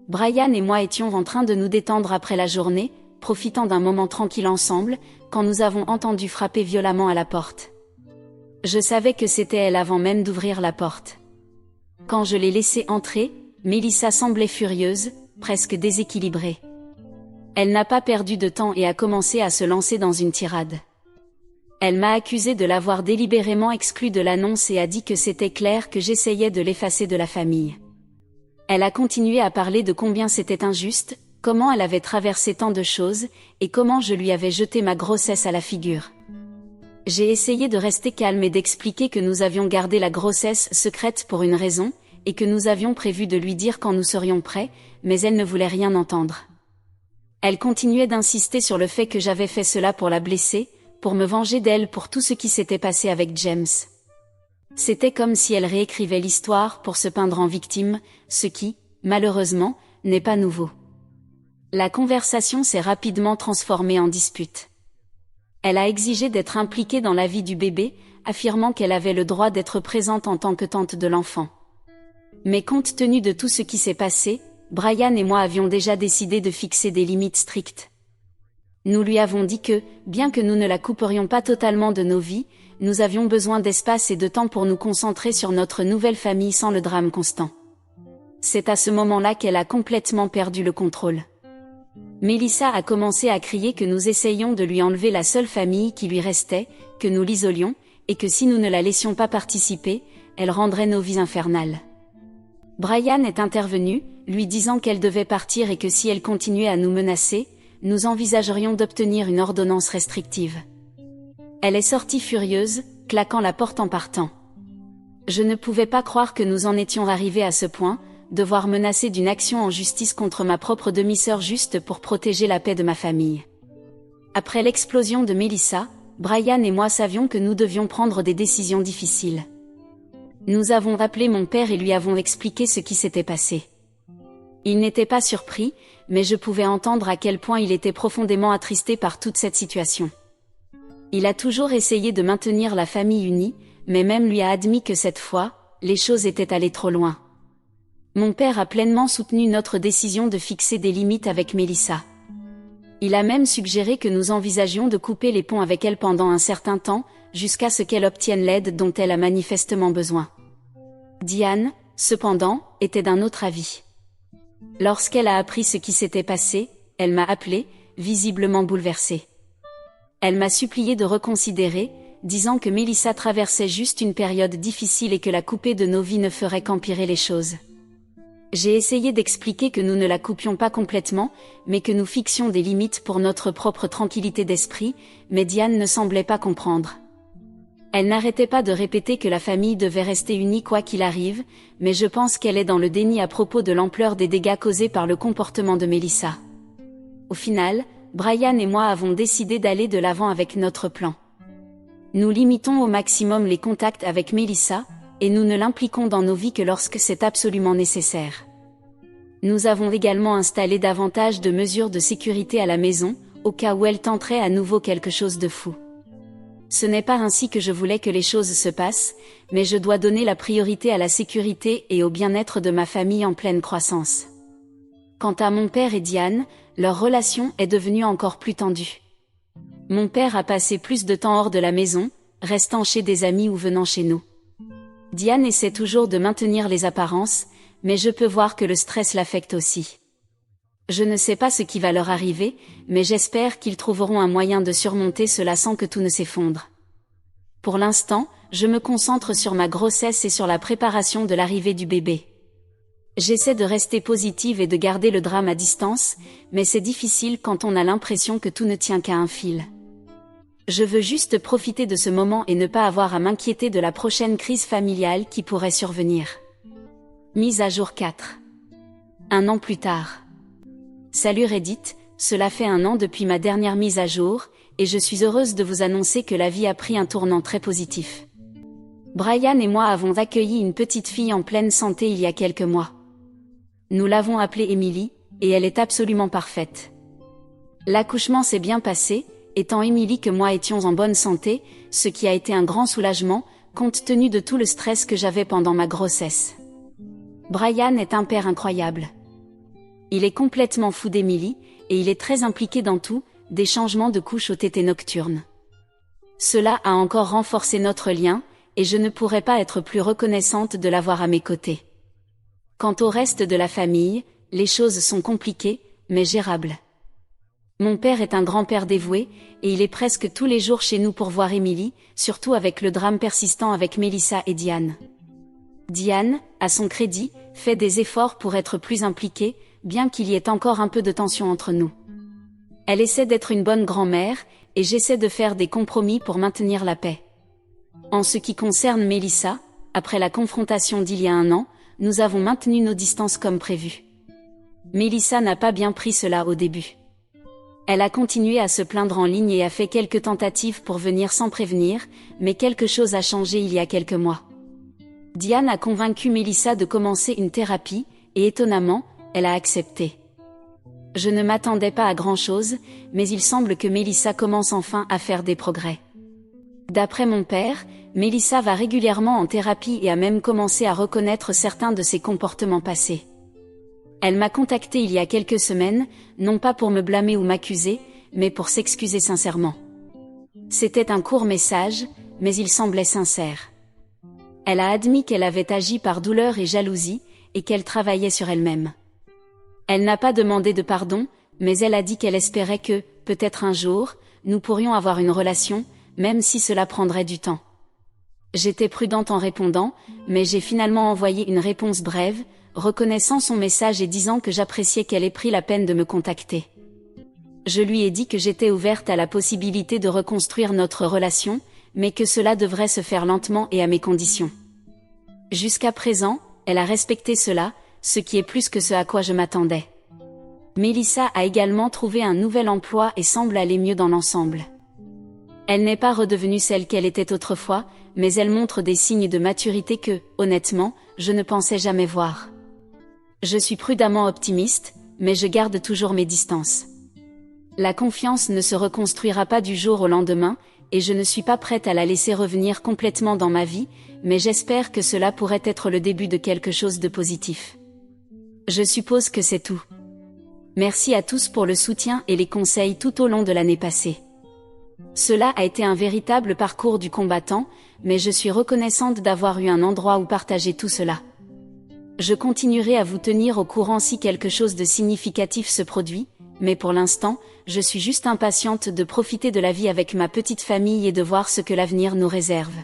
Brian et moi étions en train de nous détendre après la journée, profitant d'un moment tranquille ensemble, quand nous avons entendu frapper violemment à la porte. Je savais que c'était elle avant même d'ouvrir la porte. Quand je l'ai laissée entrer, Melissa semblait furieuse, presque déséquilibrée. Elle n'a pas perdu de temps et a commencé à se lancer dans une tirade. Elle m'a accusé de l'avoir délibérément exclue de l'annonce et a dit que c'était clair que j'essayais de l'effacer de la famille. Elle a continué à parler de combien c'était injuste, comment elle avait traversé tant de choses, et comment je lui avais jeté ma grossesse à la figure. J'ai essayé de rester calme et d'expliquer que nous avions gardé la grossesse secrète pour une raison, et que nous avions prévu de lui dire quand nous serions prêts, mais elle ne voulait rien entendre. Elle continuait d'insister sur le fait que j'avais fait cela pour la blesser, pour me venger d'elle pour tout ce qui s'était passé avec James. C'était comme si elle réécrivait l'histoire pour se peindre en victime, ce qui, malheureusement, n'est pas nouveau. La conversation s'est rapidement transformée en dispute. Elle a exigé d'être impliquée dans la vie du bébé, affirmant qu'elle avait le droit d'être présente en tant que tante de l'enfant. Mais compte tenu de tout ce qui s'est passé, Brian et moi avions déjà décidé de fixer des limites strictes. Nous lui avons dit que, bien que nous ne la couperions pas totalement de nos vies, nous avions besoin d'espace et de temps pour nous concentrer sur notre nouvelle famille sans le drame constant. C'est à ce moment-là qu'elle a complètement perdu le contrôle. Melissa a commencé à crier que nous essayions de lui enlever la seule famille qui lui restait, que nous l'isolions, et que si nous ne la laissions pas participer, elle rendrait nos vies infernales. Brian est intervenu, lui disant qu'elle devait partir et que si elle continuait à nous menacer, nous envisagerions d'obtenir une ordonnance restrictive. Elle est sortie furieuse, claquant la porte en partant. Je ne pouvais pas croire que nous en étions arrivés à ce point, devoir menacer d'une action en justice contre ma propre demi-sœur juste pour protéger la paix de ma famille. Après l'explosion de Melissa, Brian et moi savions que nous devions prendre des décisions difficiles. Nous avons appelé mon père et lui avons expliqué ce qui s'était passé. Il n'était pas surpris, mais je pouvais entendre à quel point il était profondément attristé par toute cette situation. Il a toujours essayé de maintenir la famille unie, mais même lui a admis que cette fois, les choses étaient allées trop loin. Mon père a pleinement soutenu notre décision de fixer des limites avec Melissa. Il a même suggéré que nous envisagions de couper les ponts avec elle pendant un certain temps, jusqu'à ce qu'elle obtienne l'aide dont elle a manifestement besoin. Diane, cependant, était d'un autre avis. Lorsqu'elle a appris ce qui s'était passé, elle m'a appelé, visiblement bouleversée. Elle m'a supplié de reconsidérer, disant que Melissa traversait juste une période difficile et que la couper de nos vies ne ferait qu'empirer les choses. J'ai essayé d'expliquer que nous ne la coupions pas complètement, mais que nous fixions des limites pour notre propre tranquillité d'esprit, mais Diane ne semblait pas comprendre. Elle n'arrêtait pas de répéter que la famille devait rester unie quoi qu'il arrive, mais je pense qu'elle est dans le déni à propos de l'ampleur des dégâts causés par le comportement de Melissa. Au final, Brian et moi avons décidé d'aller de l'avant avec notre plan. Nous limitons au maximum les contacts avec Melissa, et nous ne l'impliquons dans nos vies que lorsque c'est absolument nécessaire. Nous avons également installé davantage de mesures de sécurité à la maison, au cas où elle tenterait à nouveau quelque chose de fou. Ce n'est pas ainsi que je voulais que les choses se passent, mais je dois donner la priorité à la sécurité et au bien-être de ma famille en pleine croissance. Quant à mon père et Diane, leur relation est devenue encore plus tendue. Mon père a passé plus de temps hors de la maison, restant chez des amis ou venant chez nous. Diane essaie toujours de maintenir les apparences, mais je peux voir que le stress l'affecte aussi. Je ne sais pas ce qui va leur arriver, mais j'espère qu'ils trouveront un moyen de surmonter cela sans que tout ne s'effondre. Pour l'instant, je me concentre sur ma grossesse et sur la préparation de l'arrivée du bébé. J'essaie de rester positive et de garder le drame à distance, mais c'est difficile quand on a l'impression que tout ne tient qu'à un fil. Je veux juste profiter de ce moment et ne pas avoir à m'inquiéter de la prochaine crise familiale qui pourrait survenir. Mise à jour 4. 1 an plus tard. Salut Reddit, cela fait 1 an depuis ma dernière mise à jour, et je suis heureuse de vous annoncer que la vie a pris un tournant très positif. Brian et moi avons accueilli une petite fille en pleine santé il y a quelques mois. Nous l'avons appelée Emily, et elle est absolument parfaite. L'accouchement s'est bien passé, et tant Emily que moi étions en bonne santé, ce qui a été un grand soulagement, compte tenu de tout le stress que j'avais pendant ma grossesse. Brian est un père incroyable. Il est complètement fou d'Emily, et il est très impliqué dans tout, des changements de couche au tété nocturne. Cela a encore renforcé notre lien, et je ne pourrais pas être plus reconnaissante de l'avoir à mes côtés. Quant au reste de la famille, les choses sont compliquées, mais gérables. Mon père est un grand-père dévoué, et il est presque tous les jours chez nous pour voir Emily, surtout avec le drame persistant avec Melissa et Diane. Diane, à son crédit, fait des efforts pour être plus impliquée, bien qu'il y ait encore un peu de tension entre nous. Elle essaie d'être une bonne grand-mère, et j'essaie de faire des compromis pour maintenir la paix. En ce qui concerne Melissa, après la confrontation d'il y a 1 an, nous avons maintenu nos distances comme prévu. Melissa n'a pas bien pris cela au début. Elle a continué à se plaindre en ligne et a fait quelques tentatives pour venir sans prévenir, mais quelque chose a changé il y a quelques mois. Diane a convaincu Melissa de commencer une thérapie, et étonnamment, elle a accepté. Je ne m'attendais pas à grand-chose, mais il semble que Melissa commence enfin à faire des progrès. D'après mon père, Melissa va régulièrement en thérapie et a même commencé à reconnaître certains de ses comportements passés. Elle m'a contacté il y a quelques semaines, non pas pour me blâmer ou m'accuser, mais pour s'excuser sincèrement. C'était un court message, mais il semblait sincère. Elle a admis qu'elle avait agi par douleur et jalousie, et qu'elle travaillait sur elle-même. Elle n'a pas demandé de pardon, mais elle a dit qu'elle espérait que, peut-être un jour, nous pourrions avoir une relation, même si cela prendrait du temps. J'étais prudente en répondant, mais j'ai finalement envoyé une réponse brève, reconnaissant son message et disant que j'appréciais qu'elle ait pris la peine de me contacter. Je lui ai dit que j'étais ouverte à la possibilité de reconstruire notre relation, mais que cela devrait se faire lentement et à mes conditions. Jusqu'à présent, elle a respecté cela, ce qui est plus que ce à quoi je m'attendais. Mélissa a également trouvé un nouvel emploi et semble aller mieux dans l'ensemble. Elle n'est pas redevenue celle qu'elle était autrefois, mais elle montre des signes de maturité que, honnêtement, je ne pensais jamais voir. Je suis prudemment optimiste, mais je garde toujours mes distances. La confiance ne se reconstruira pas du jour au lendemain, et je ne suis pas prête à la laisser revenir complètement dans ma vie, mais j'espère que cela pourrait être le début de quelque chose de positif. Je suppose que c'est tout. Merci à tous pour le soutien et les conseils tout au long de l'année passée. Cela a été un véritable parcours du combattant, mais je suis reconnaissante d'avoir eu un endroit où partager tout cela. Je continuerai à vous tenir au courant si quelque chose de significatif se produit, mais pour l'instant, je suis juste impatiente de profiter de la vie avec ma petite famille et de voir ce que l'avenir nous réserve.